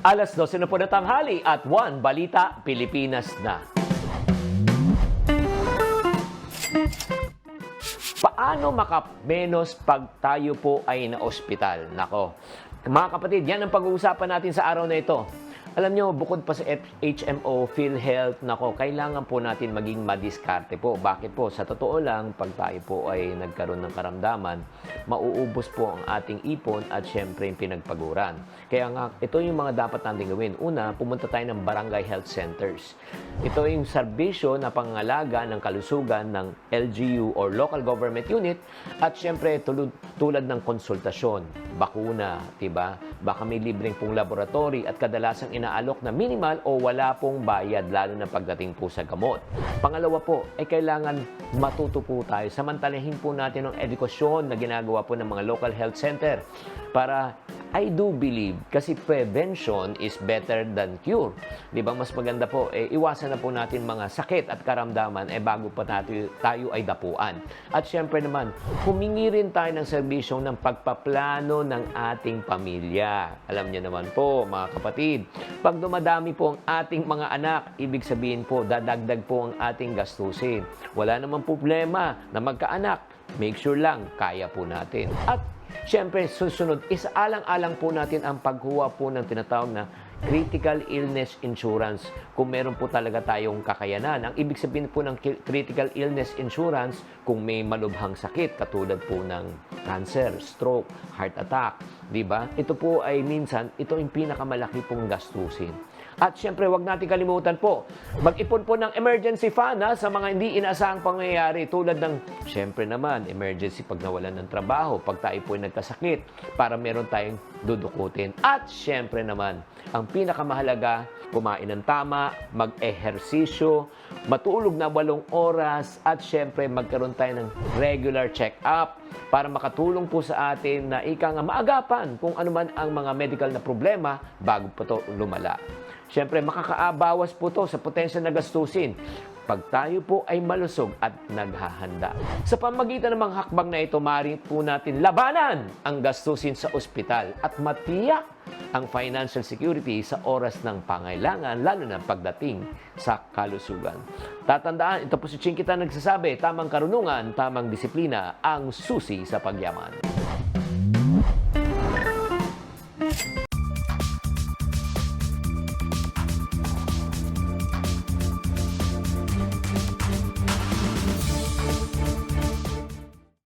Alas 12 na po na tanghali at 1 Balita Pilipinas na. Paano makamenos pag tayo po ay na-ospital? Nako, mga kapatid, yan ang pag-uusapan natin sa araw na ito. Alam nyo, bukod pa sa HMO, PhilHealth, nako, kailangan po natin maging madiskarte po. Bakit po? Sa totoo lang, pag tayo po ay nagkaroon ng karamdaman, mauubos po ang ating ipon at syempre yung pinagpaguran. Kaya nga, ito yung mga dapat natin gawin. Una, pumunta tayo ng barangay health centers. Ito yung serbisyo na pangangalaga ng kalusugan ng LGU or local government unit at syempre tulad ng konsultasyon, bakuna, diba? Baka may libreng pong laboratory at kadalasang inaalok na minimal o wala pong bayad lalo na pagdating po sa gamot. Pangalawa po, ay kailangan matuto po tayo. Samantalahin po natin ang edukasyon na ginagawa po ng mga local health center para I do believe, kasi prevention is better than cure. Di ba? Mas maganda po, iwasan na po natin mga sakit at karamdaman bago pa tayo ay dapuan. At syempre naman, humingi rin tayo ng serbisyong ng pagpaplano ng ating pamilya. Alam niyo naman po, mga kapatid, pag dumadami po ang ating mga anak, ibig sabihin po, dadagdag po ang ating gastusin. Wala namang problema na magkaanak. Make sure lang, kaya po natin. At siyempre, susunod, isaalang-alang po natin ang pagkuha po ng tinatawag na critical illness insurance kung meron po talaga tayong kakayanan. Ang ibig sabihin po ng critical illness insurance, kung may malubhang sakit katulad po ng cancer, stroke, heart attack, di ba? Ito po ay minsan, ito yung pinakamalaki pong gastusin. At syempre, wag natin kalimutan po, mag-ipon po ng emergency fund sa mga hindi inaasahang pangyayari tulad ng, syempre naman, emergency pag nawalan ng trabaho, pag tayo po ay nagkasakit, para meron tayong dudukutin. At syempre naman, ang pinakamahalaga, kumain ng tama, mag-ehersisyo, matulog na 8 oras, at syempre magkaroon tayo ng regular check-up para makatulong po sa atin na maagapan kung ano man ang mga medical na problema bago pa ito lumala. Siyempre, makakaabawas po ito sa potensyal na gastusin pag tayo po ay malusog at naghahanda. Sa pamagitan ng mga hakbang na ito, maaari po natin labanan ang gastusin sa ospital at matiyak ang financial security sa oras ng pangailangan, lalo na pagdating sa kalusugan. Tatandaan, ito po si Chinky Tan nagsasabi, tamang karunungan, tamang disiplina ang susi sa pagyaman.